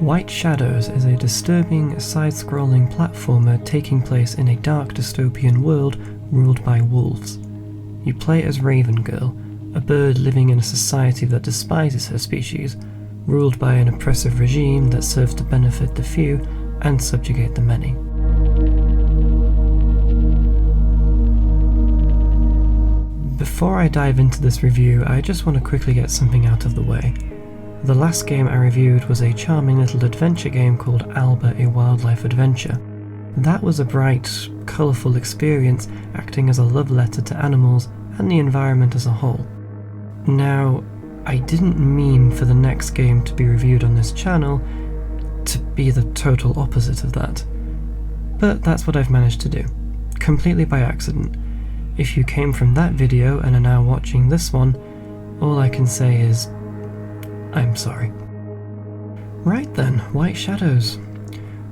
White Shadows is a disturbing, side-scrolling platformer taking place in a dark dystopian world ruled by wolves. You play as Raven Girl, a bird living in a society that despises her species, ruled by an oppressive regime that serves to benefit the few and subjugate the many. Before I dive into this review, I just want to quickly get something out of the way. The last game I reviewed was a charming little adventure game called Alba, a Wildlife Adventure. That was a bright, colourful experience acting as a love letter to animals and the environment as a whole. Now, I didn't mean for the next game to be reviewed on this channel to be the total opposite of that. But that's what I've managed to do, completely by accident. If you came from that video and are now watching this one, all I can say is, I'm sorry. Right then, White Shadows.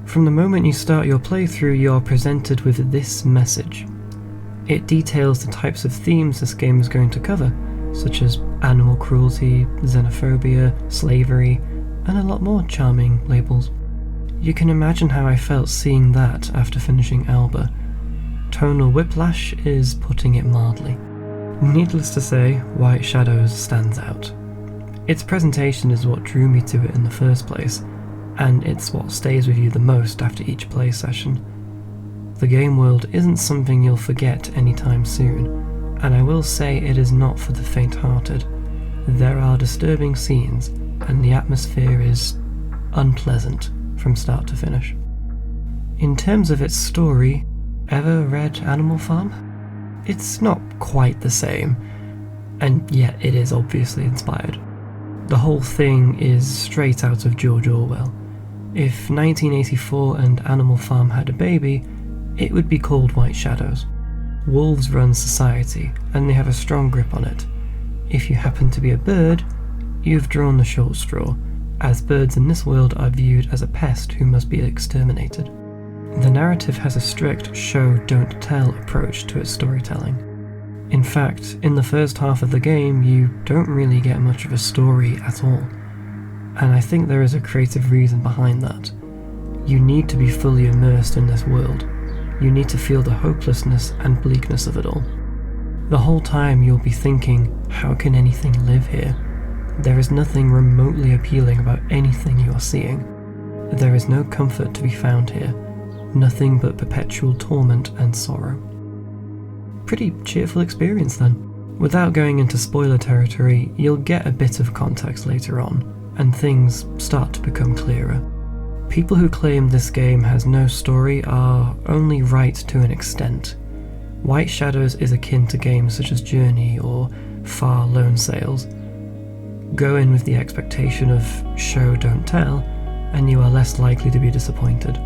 From the moment you start your playthrough, you're presented with this message. It details the types of themes this game is going to cover, such as animal cruelty, xenophobia, slavery, and a lot more charming labels. You can imagine how I felt seeing that after finishing Alba. Tonal whiplash is putting it mildly. Needless to say, White Shadows stands out. Its presentation is what drew me to it in the first place, and it's what stays with you the most after each play session. The game world isn't something you'll forget anytime soon, and I will say it is not for the faint-hearted. There are disturbing scenes, and the atmosphere is unpleasant from start to finish. In terms of its story, ever read Animal Farm? It's not quite the same, and yet it is obviously inspired. The whole thing is straight out of George Orwell. If 1984 and Animal Farm had a baby, it would be called White Shadows. Wolves run society, and they have a strong grip on it. If you happen to be a bird, you've drawn the short straw, as birds in this world are viewed as a pest who must be exterminated. The narrative has a strict show-don't-tell approach to its storytelling. In fact, in the first half of the game, you don't really get much of a story at all, and I think there is a creative reason behind that. You need to be fully immersed in this world. You need to feel the hopelessness and bleakness of it all. The whole time you'll be thinking, how can anything live here? There is nothing remotely appealing about anything you are seeing. There is no comfort to be found here, nothing but perpetual torment and sorrow. Pretty cheerful experience then. Without going into spoiler territory, you'll get a bit of context later on, and things start to become clearer. People who claim this game has no story are only right to an extent. White Shadows is akin to games such as Journey or Far Lone Sails. Go in with the expectation of show don't tell, and you are less likely to be disappointed.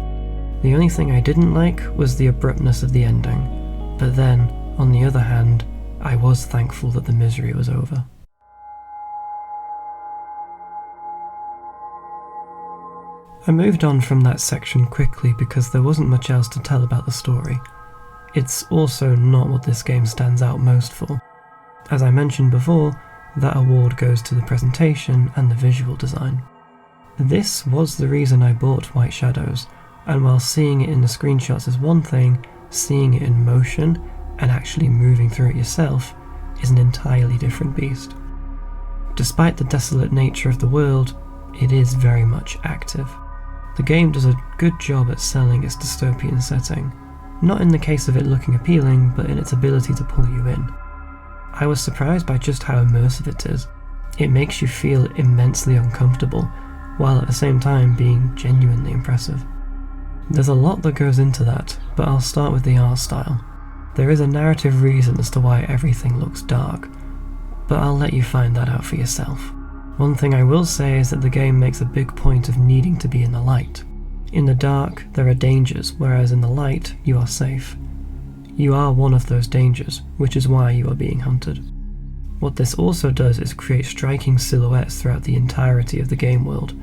The only thing I didn't like was the abruptness of the ending, but then, on the other hand, I was thankful that the misery was over. I moved on from that section quickly because there wasn't much else to tell about the story. It's also not what this game stands out most for. As I mentioned before, that award goes to the presentation and the visual design. This was the reason I bought White Shadows, and while seeing it in the screenshots is one thing, seeing it in motion and actually moving through it yourself is an entirely different beast. Despite the desolate nature of the world, it is very much active. The game does a good job at selling its dystopian setting, not in the case of it looking appealing, but in its ability to pull you in. I was surprised by just how immersive it is. It makes you feel immensely uncomfortable, while at the same time being genuinely impressive. There's a lot that goes into that, but I'll start with the art style. There is a narrative reason as to why everything looks dark, but I'll let you find that out for yourself. One thing I will say is that the game makes a big point of needing to be in the light. In the dark, there are dangers, whereas in the light, you are safe. You are one of those dangers, which is why you are being hunted. What this also does is create striking silhouettes throughout the entirety of the game world.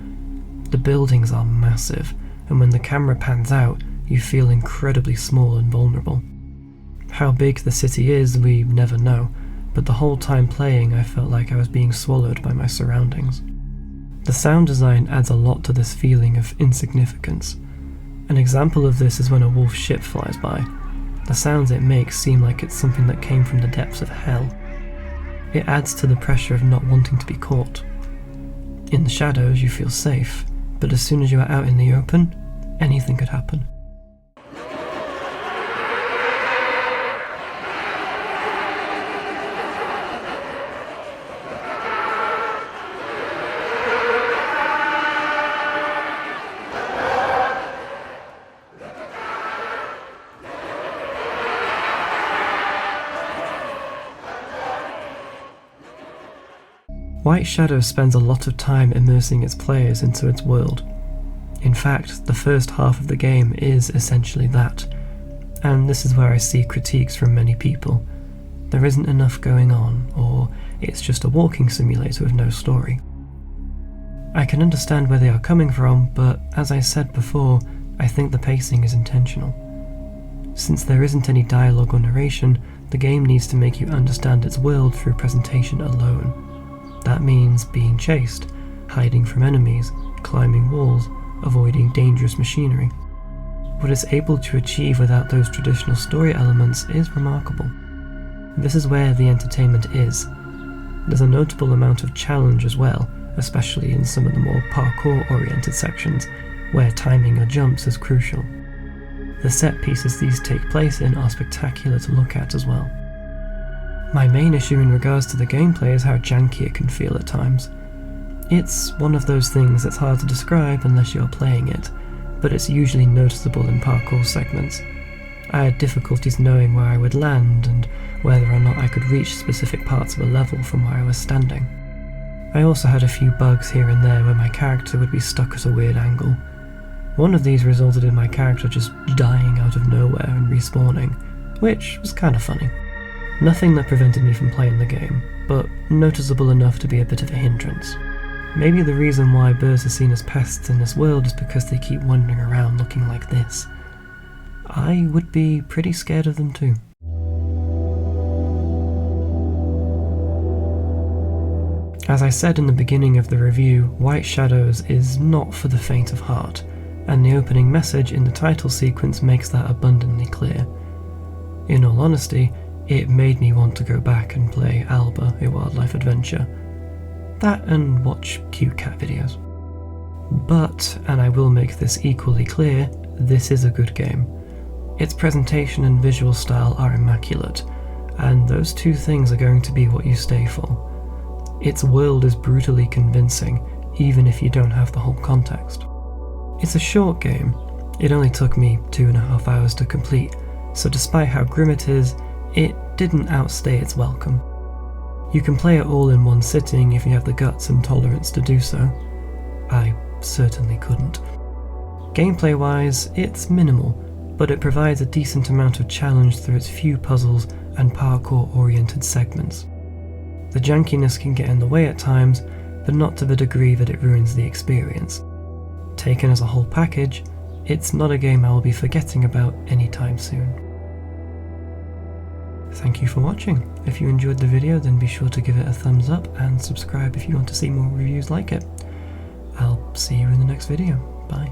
The buildings are massive, and when the camera pans out, you feel incredibly small and vulnerable. How big the city is, we never know, but the whole time playing I felt like I was being swallowed by my surroundings. The sound design adds a lot to this feeling of insignificance. An example of this is when a wolf ship flies by. The sounds it makes seem like it's something that came from the depths of hell. It adds to the pressure of not wanting to be caught. In the shadows you feel safe, but as soon as you are out in the open, anything could happen. White Shadow spends a lot of time immersing its players into its world. In fact, the first half of the game is essentially that, and this is where I see critiques from many people. There isn't enough going on, or it's just a walking simulator with no story. I can understand where they are coming from, but as I said before, I think the pacing is intentional. Since there isn't any dialogue or narration, the game needs to make you understand its world through presentation alone. That means being chased, hiding from enemies, climbing walls, avoiding dangerous machinery. What it's able to achieve without those traditional story elements is remarkable. This is where the entertainment is. There's a notable amount of challenge as well, especially in some of the more parkour-oriented sections, where timing your jumps is crucial. The set pieces these take place in are spectacular to look at as well. My main issue in regards to the gameplay is how janky it can feel at times. It's one of those things that's hard to describe unless you're playing it, but it's usually noticeable in parkour segments. I had difficulties knowing where I would land and whether or not I could reach specific parts of a level from where I was standing. I also had a few bugs here and there where my character would be stuck at a weird angle. One of these resulted in my character just dying out of nowhere and respawning, which was kind of funny. Nothing that prevented me from playing the game, but noticeable enough to be a bit of a hindrance. Maybe the reason why birds are seen as pests in this world is because they keep wandering around looking like this. I would be pretty scared of them too. As I said in the beginning of the review, White Shadows is not for the faint of heart, and the opening message in the title sequence makes that abundantly clear. In all honesty, it made me want to go back and play Alba, a wildlife adventure. That and watch cute cat videos. But, and I will make this equally clear, this is a good game. Its presentation and visual style are immaculate, and those two things are going to be what you stay for. Its world is brutally convincing, even if you don't have the whole context. It's a short game. It only took me 2.5 hours to complete, so despite how grim it is, it didn't outstay its welcome. You can play it all in one sitting if you have the guts and tolerance to do so. I certainly couldn't. Gameplay-wise, it's minimal, but it provides a decent amount of challenge through its few puzzles and parkour-oriented segments. The jankiness can get in the way at times, but not to the degree that it ruins the experience. Taken as a whole package, it's not a game I will be forgetting about anytime soon. Thank you for watching. If you enjoyed the video, then be sure to give it a thumbs up and subscribe if you want to see more reviews like it. I'll see you in the next video. Bye.